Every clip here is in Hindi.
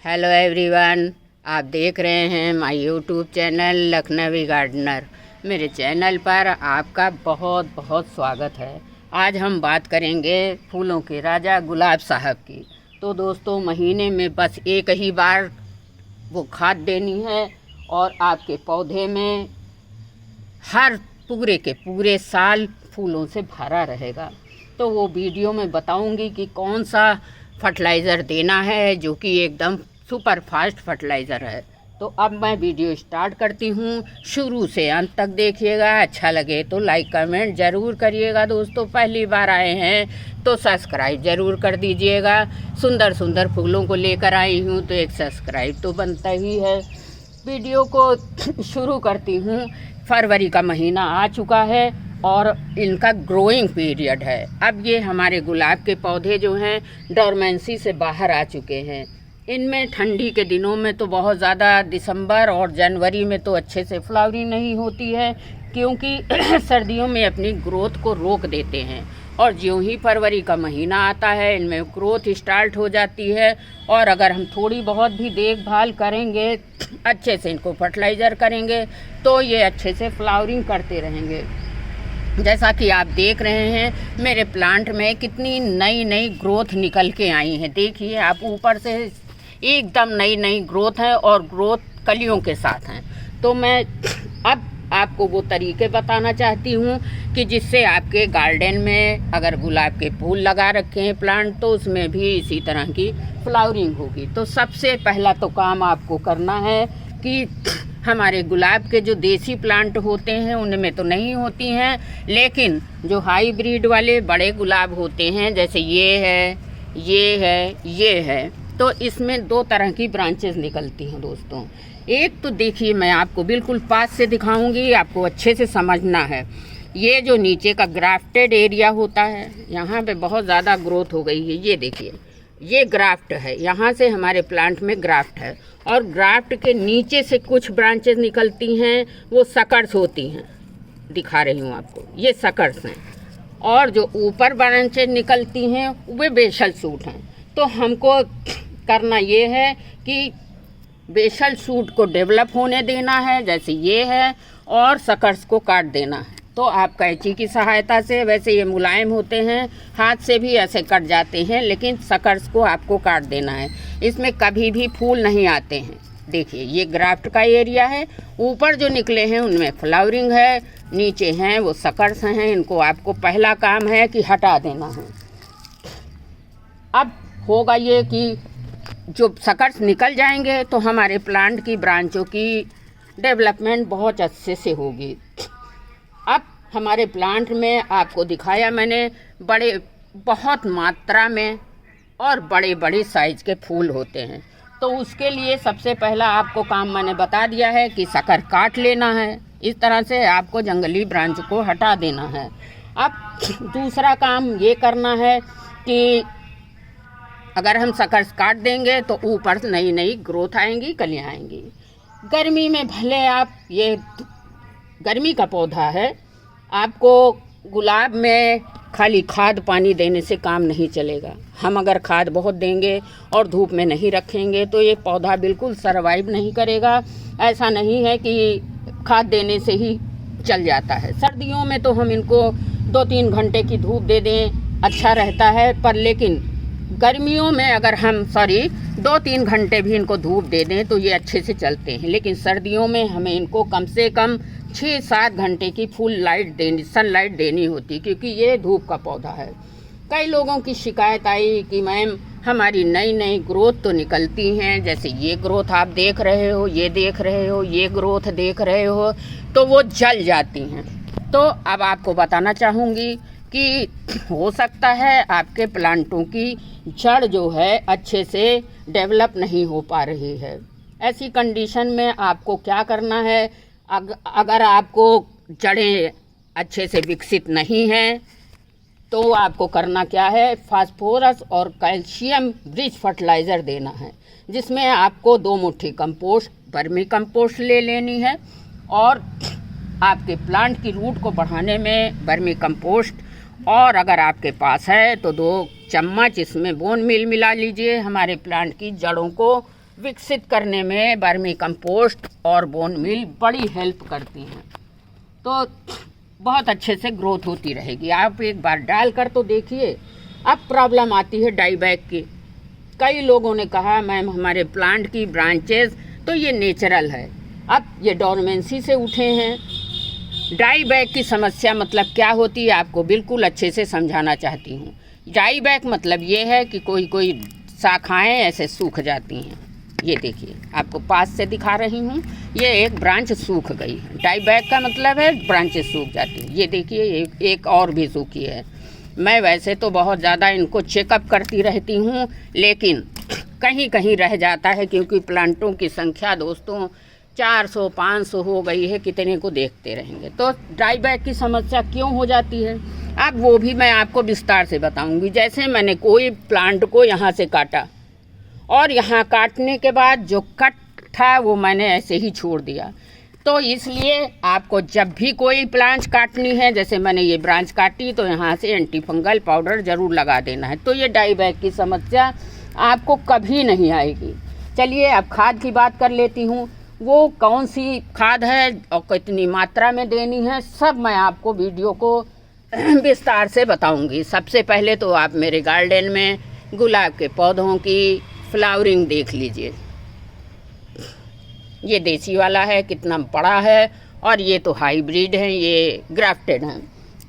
हेलो एवरीवन, आप देख रहे हैं my YouTube channel Lakhnavi gardener. मेरे चैनल पर आपका बहुत बहुत स्वागत है। आज हम बात करेंगे फूलों के राजा गुलाब साहब की। तो दोस्तों, महीने में बस एक ही बार वो खाद देनी है और आपके पौधे में हर पूरे के पूरे साल फूलों से भरा रहेगा। तो वो वीडियो में बताऊंगी कि कौन सा फर्टिलाइज़र देना है जो कि एकदम सुपर फास्ट फर्टिलाइज़र है। तो अब मैं वीडियो स्टार्ट करती हूँ। शुरू से अंत तक देखिएगा। अच्छा लगे तो लाइक कमेंट ज़रूर करिएगा। दोस्तों, पहली बार आए हैं तो सब्सक्राइब ज़रूर कर दीजिएगा। सुंदर सुंदर फूलों को लेकर आई हूँ तो एक सब्सक्राइब तो बनता ही है। वीडियो को शुरू करती हूँ। फरवरी का महीना आ चुका है और इनका ग्रोइंग पीरियड है। अब ये हमारे गुलाब के पौधे जो हैं डोरमेंसी से बाहर आ चुके हैं। इनमें ठंडी के दिनों में तो बहुत ज़्यादा दिसंबर और जनवरी में तो अच्छे से फ्लावरिंग नहीं होती है, क्योंकि सर्दियों में अपनी ग्रोथ को रोक देते हैं। और ज्यों ही फरवरी का महीना आता है इनमें ग्रोथ स्टार्ट हो जाती है। और अगर हम थोड़ी बहुत भी देखभाल करेंगे, अच्छे से इनको फर्टिलाइज़र करेंगे, तो ये अच्छे से फ्लावरिंग करते रहेंगे। जैसा कि आप देख रहे हैं मेरे प्लांट में कितनी नई नई ग्रोथ निकल के आई हैं। देखिए आप, ऊपर से एकदम नई नई ग्रोथ है और ग्रोथ कलियों के साथ हैं। तो मैं अब आपको वो तरीके बताना चाहती हूँ कि जिससे आपके गार्डन में अगर गुलाब के फूल लगा रखे हैं प्लांट, तो उसमें भी इसी तरह की फ्लावरिंग होगी। तो सबसे पहला तो काम आपको करना है कि हमारे गुलाब के जो देसी प्लांट होते हैं उनमें तो नहीं होती हैं, लेकिन जो हाईब्रिड वाले बड़े गुलाब होते हैं, जैसे ये है, ये है, ये है, तो इसमें दो तरह की ब्रांचेस निकलती हैं दोस्तों। एक तो देखिए, मैं आपको बिल्कुल पास से दिखाऊंगी, आपको अच्छे से समझना है। ये जो नीचे का ग्राफ्टेड एरिया होता है, यहाँ पे बहुत ज़्यादा ग्रोथ हो गई है। ये देखिए, ये ग्राफ्ट है, यहाँ से हमारे प्लांट में ग्राफ्ट है। और ग्राफ्ट के नीचे से कुछ ब्रांचेस निकलती हैं, वो सकर्स होती हैं। दिखा रही हूँ आपको, ये सकर्स हैं। और जो ऊपर ब्रांचेस निकलती हैं वे बेसल सूट हैं। तो हमको करना ये है कि बेसल सूट को डेवलप होने देना है, जैसे ये है, और सकर्स को काट देना है। तो आप कैंची की सहायता से, वैसे ये मुलायम होते हैं, हाथ से भी ऐसे कट जाते हैं, लेकिन सकर्स को आपको काट देना है। इसमें कभी भी फूल नहीं आते हैं। देखिए, ये ग्राफ्ट का एरिया है, ऊपर जो निकले हैं उनमें फ्लावरिंग है, नीचे हैं वो सकर्स हैं। इनको आपको पहला काम है कि हटा देना है। अब होगा ये कि जो सकर्स निकल जाएंगे तो हमारे प्लांट की ब्रांचों की डेवलपमेंट बहुत अच्छे से होगी। अब हमारे प्लांट में आपको दिखाया मैंने, बड़े बहुत मात्रा में और बड़े बड़े साइज़ के फूल होते हैं। तो उसके लिए सबसे पहला आपको काम मैंने बता दिया है कि शक्कर काट लेना है। इस तरह से आपको जंगली ब्रांच को हटा देना है। अब दूसरा काम ये करना है कि अगर हम शक्कर काट देंगे तो ऊपर नई नई ग्रोथ आएंगी, कलियाँ आएंगी। गर्मी में भले आप, ये गर्मी का पौधा है, आपको गुलाब में खाली खाद पानी देने से काम नहीं चलेगा। हम अगर खाद बहुत देंगे और धूप में नहीं रखेंगे तो ये पौधा बिल्कुल सरवाइव नहीं करेगा। ऐसा नहीं है कि खाद देने से ही चल जाता है। सर्दियों में तो हम इनको 2-3 घंटे की धूप दे दें, अच्छा रहता है। पर लेकिन गर्मियों में अगर हम 2-3 घंटे भी इनको धूप दे दें तो ये अच्छे से चलते हैं। लेकिन सर्दियों में हमें इनको कम से कम 6-7 घंटे की फुल लाइट देनी, सनलाइट देनी होती, क्योंकि ये धूप का पौधा है। कई लोगों की शिकायत आई कि मैम हमारी नई नई ग्रोथ तो निकलती हैं, जैसे ये ग्रोथ आप देख रहे हो, ये देख रहे हो, ये ग्रोथ देख रहे हो, तो वो जल जाती हैं। तो अब आपको बताना चाहूँगी कि हो सकता है आपके प्लांटों की जड़ जो है अच्छे से डेवलप नहीं हो पा रही है। ऐसी कंडीशन में आपको क्या करना है, अगर आपको जड़ें अच्छे से विकसित नहीं हैं तो आपको करना क्या है, फास्फोरस और कैल्शियम रिच फर्टिलाइज़र देना है, जिसमें आपको 2 मुट्ठी कंपोस्ट, वर्मी कंपोस्ट ले लेनी है। और आपके प्लांट की रूट को बढ़ाने में वर्मी कंपोस्ट, और अगर आपके पास है तो 2 चम्मच इसमें बोन मिल मिला लीजिए। हमारे प्लांट की जड़ों को विकसित करने में वर्मी कंपोस्ट और बोन मील बड़ी हेल्प करती हैं। तो बहुत अच्छे से ग्रोथ होती रहेगी। आप एक बार डाल कर तो देखिए। अब प्रॉब्लम आती है डाई बैग की। कई लोगों ने कहा मैम हमारे प्लांट की ब्रांचेस तो ये नेचुरल है, अब ये डोरमेंसी से उठे हैं। डाई बैग की समस्या मतलब क्या होती है आपको बिल्कुल अच्छे से समझाना चाहती हूँ। डाई बैग मतलब ये है कि कोई कोई शाखाएँ ऐसे सूख जाती हैं। ये देखिए आपको पास से दिखा रही हूँ, ये एक ब्रांच सूख गई है। डाई बैग का मतलब है ब्रांचेस सूख जाती हैं। ये देखिए एक और भी सूखी है। मैं वैसे तो बहुत ज़्यादा इनको चेकअप करती रहती हूँ, लेकिन कहीं कहीं रह जाता है क्योंकि प्लांटों की संख्या दोस्तों 400-500 हो गई है, कितने को देखते रहेंगे। तो डाई बैग की समस्या क्यों हो जाती है अब वो भी मैं आपको विस्तार से बताऊंगी। जैसे मैंने कोई प्लांट को यहाँ से काटा और यहाँ काटने के बाद जो कट था वो मैंने ऐसे ही छोड़ दिया। तो इसलिए आपको जब भी कोई ब्रांच काटनी है, जैसे मैंने ये ब्रांच काटी तो यहाँ से एंटी फंगल पाउडर ज़रूर लगा देना है। तो ये डाई बैग की समस्या आपको कभी नहीं आएगी। चलिए अब खाद की बात कर लेती हूँ। वो कौन सी खाद है और कितनी मात्रा में देनी है सब मैं आपको वीडियो को विस्तार से बताऊंगी। सबसे पहले तो आप मेरे गार्डन में गुलाब के पौधों की फ्लावरिंग देख लीजिए। ये देसी वाला है, कितना बड़ा है, और ये तो हाइब्रिड है, ये ग्राफ्टेड है।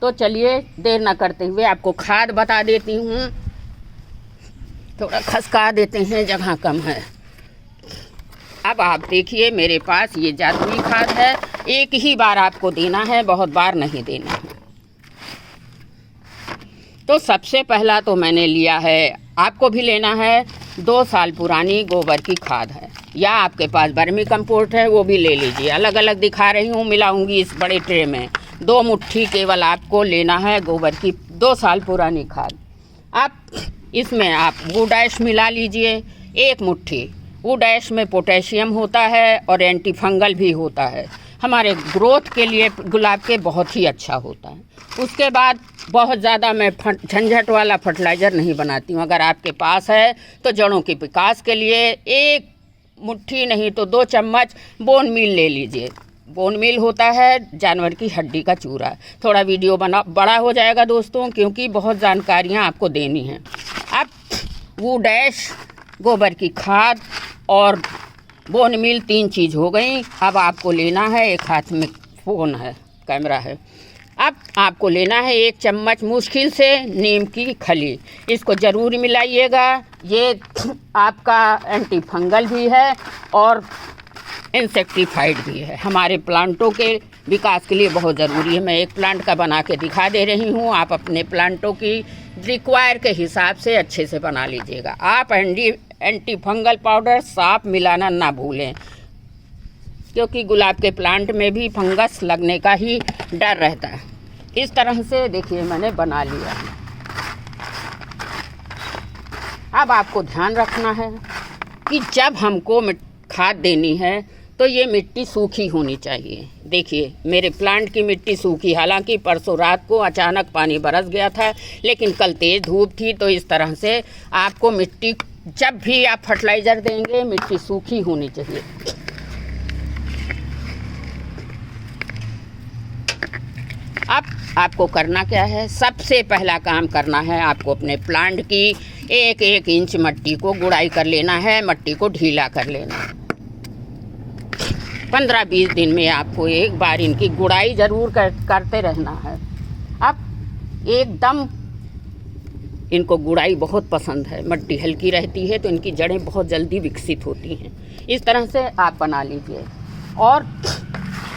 तो चलिए देर ना करते हुए आपको खाद बता देती हूँ। थोड़ा खसका देते हैं, जगह कम है। अब आप देखिए मेरे पास ये जादुई खाद है। एक ही बार आपको देना है, बहुत बार नहीं देना है। तो सबसे पहला तो मैंने लिया है, आपको भी लेना है, 2 साल पुरानी गोबर की खाद है, या आपके पास वर्मी कंपोस्ट है वो भी ले लीजिए। अलग अलग दिखा रही हूँ, मिलाऊंगी इस बड़े ट्रे में। 2 मुट्ठी केवल आपको लेना है गोबर की 2 साल पुरानी खाद। आप इसमें आप वुडैश मिला लीजिए 1 मुट्ठी। वुडैश में पोटेशियम होता है और एंटी फंगल भी होता है, हमारे ग्रोथ के लिए गुलाब के बहुत ही अच्छा होता है। उसके बाद बहुत ज़्यादा मैं झंझट वाला फर्टिलाइज़र नहीं बनाती हूँ। अगर आपके पास है तो जड़ों के विकास के लिए 1 मुट्ठी नहीं तो 2 चम्मच बोन मील ले लीजिए। बोन मील होता है जानवर की हड्डी का चूरा। थोड़ा वीडियो बड़ा हो जाएगा दोस्तों, क्योंकि बहुत जानकारियाँ आपको देनी हैं। अब वुडैश, गोबर की खाद और बोन मील 3 चीज़ हो गई। अब आपको लेना है, एक हाथ में फ़ोन है, कैमरा है। अब आपको लेना है 1 चम्मच मुश्किल से नीम की खली। इसको ज़रूर मिलाइएगा। ये आपका एंटी फंगल भी है और इंसेक्टिफाइड भी है, हमारे प्लांटों के विकास के लिए बहुत ज़रूरी है। मैं एक प्लांट का बना के दिखा दे रही हूँ, आप अपने प्लांटों की रिक्वायर के हिसाब से अच्छे से बना लीजिएगा। आप एंटी फंगल पाउडर साफ मिलाना ना भूलें, क्योंकि गुलाब के प्लांट में भी फंगस लगने का ही डर रहता है। इस तरह से देखिए मैंने बना लिया। अब आपको ध्यान रखना है कि जब हमको खाद देनी है तो ये मिट्टी सूखी होनी चाहिए। देखिए मेरे प्लांट की मिट्टी सूखी, हालांकि परसों रात को अचानक पानी बरस गया था, लेकिन कल तेज़ धूप थी। तो इस तरह से आपको मिट्टी जब भी आप फर्टिलाइज़र देंगे मिट्टी सूखी होनी चाहिए। अब आपको करना क्या है, सबसे पहला काम करना है आपको अपने प्लांट की 1-1 इंच मट्टी को गुड़ाई कर लेना है, मट्टी को ढीला कर लेना है। 15-20 दिन में आपको एक बार इनकी गुड़ाई ज़रूर करते रहना है। अब एकदम इनको गुड़ाई बहुत पसंद है, मट्टी हल्की रहती है तो इनकी जड़ें बहुत जल्दी विकसित होती हैं। इस तरह से आप बना लीजिए और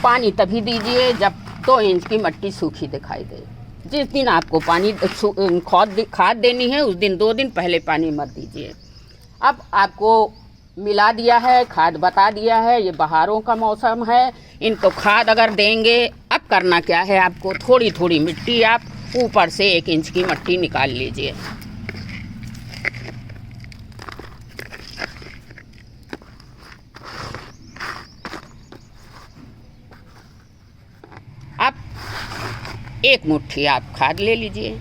पानी तभी दीजिए जब 2 इंच की मट्टी सूखी दिखाई दे। जिस दिन आपको पानी खाद देनी है उस दिन 2 दिन पहले पानी मत दीजिए। अब आपको मिला दिया है, खाद बता दिया है, ये बहारों का मौसम है, इनको खाद अगर देंगे। अब करना क्या है, आपको थोड़ी थोड़ी मिट्टी आप ऊपर से 1 इंच की मट्टी निकाल लीजिए। अब 1 मुट्ठी आप खाद ले लीजिए,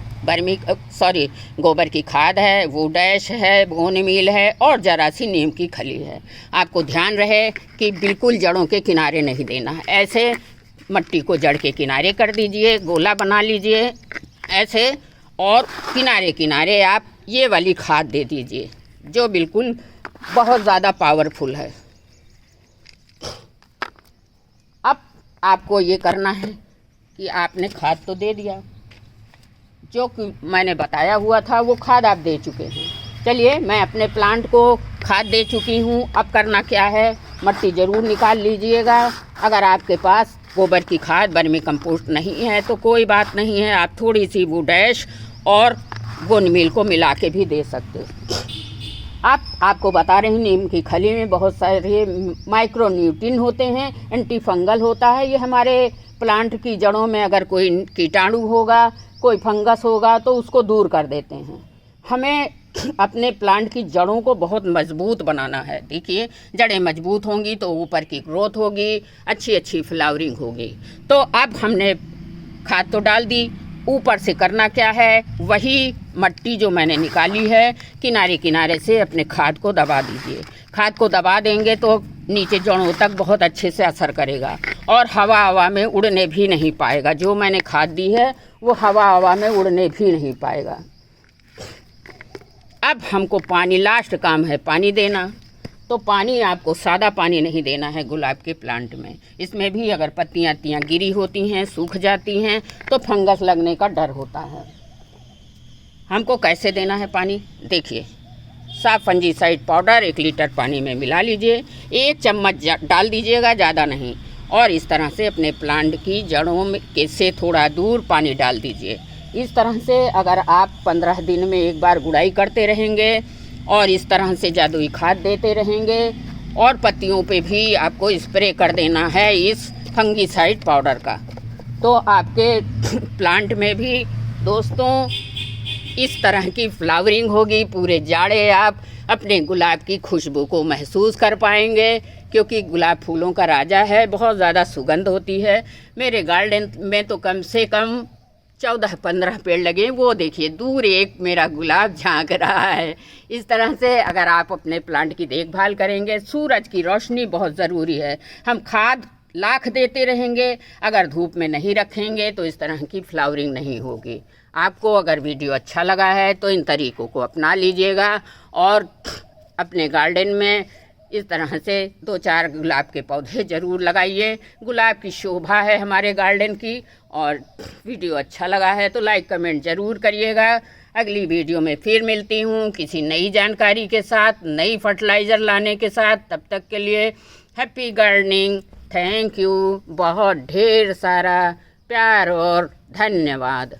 गोबर की खाद है, वो डैश है, बोन मील है और ज़रा सी नीम की खली है। आपको ध्यान रहे कि बिल्कुल जड़ों के किनारे नहीं देना है। ऐसे मट्टी को जड़ के किनारे कर दीजिए, गोला बना लीजिए ऐसे, और किनारे किनारे आप ये वाली खाद दे दीजिए जो बिल्कुल बहुत ज़्यादा पावरफुल है। अब आपको ये करना है कि आपने खाद तो दे दिया, जो कि मैंने बताया हुआ था वो खाद आप दे चुके हैं। चलिए, मैं अपने प्लांट को खाद दे चुकी हूँ। अब करना क्या है, मट्टी ज़रूर निकाल लीजिएगा। अगर आपके पास गोबर की खाद, वर्मी कंपोस्ट नहीं है तो कोई बात नहीं है, आप थोड़ी सी वो डैश और बोन मील को मिला के भी दे सकते हो। आपको बता रही हूँ, नीम की खली में बहुत सारे माइक्रो न्यूट्रिएंट होते हैं, एंटी फंगल होता है। ये हमारे प्लांट की जड़ों में अगर कोई कीटाणु होगा, कोई फंगस होगा तो उसको दूर कर देते हैं। हमें अपने प्लांट की जड़ों को बहुत मजबूत बनाना है। देखिए, जड़ें मजबूत होंगी तो ऊपर की ग्रोथ होगी, अच्छी अच्छी फ्लावरिंग होगी। तो अब हमने खाद तो डाल दी, ऊपर से करना क्या है, वही मट्टी जो मैंने निकाली है किनारे किनारे से अपने खाद को दबा दीजिए। खाद को दबा देंगे तो नीचे जड़ों तक बहुत अच्छे से असर करेगा और हवा में उड़ने भी नहीं पाएगा। जो मैंने खाद दी है वो हवा में उड़ने भी नहीं पाएगा। अब हमको पानी, लास्ट काम है पानी देना। तो पानी आपको सादा पानी नहीं देना है गुलाब के प्लांट में। इसमें भी अगर पत्तियां गिरी होती हैं, सूख जाती हैं तो फंगस लगने का डर होता है। हमको कैसे देना है पानी, देखिए, साफ फंजीसाइड पाउडर 1 लीटर पानी में मिला लीजिए, 1 चम्मच डाल दीजिएगा, ज़्यादा नहीं। और इस तरह से अपने प्लांट की जड़ों में से थोड़ा दूर पानी डाल दीजिए। इस तरह से अगर आप 15 दिन में एक बार गुड़ाई करते रहेंगे और इस तरह से जादुई खाद देते रहेंगे, और पत्तियों पे भी आपको स्प्रे कर देना है इस फंगीसाइड पाउडर का, तो आपके प्लांट में भी दोस्तों इस तरह की फ्लावरिंग होगी। पूरे जाड़े आप अपने गुलाब की खुशबू को महसूस कर पाएंगे, क्योंकि गुलाब फूलों का राजा है, बहुत ज़्यादा सुगंध होती है। मेरे गार्डन में तो कम से कम 14-15 पेड़ लगे। वो देखिए, दूर एक मेरा गुलाब झांक रहा है। इस तरह से अगर आप अपने प्लांट की देखभाल करेंगे, सूरज की रोशनी बहुत ज़रूरी है। हम खाद लाख देते रहेंगे, अगर धूप में नहीं रखेंगे तो इस तरह की फ्लावरिंग नहीं होगी। आपको अगर वीडियो अच्छा लगा है तो इन तरीक़ों को अपना लीजिएगा और अपने गार्डन में इस तरह से 2-4 गुलाब के पौधे ज़रूर लगाइए। गुलाब की शोभा है हमारे गार्डन की। और वीडियो अच्छा लगा है तो लाइक कमेंट ज़रूर करिएगा। अगली वीडियो में फिर मिलती हूँ किसी नई जानकारी के साथ, नई फर्टिलाइज़र लाने के साथ। तब तक के लिए हैप्पी गार्डनिंग, थैंक यू, बहुत ढेर सारा प्यार और धन्यवाद।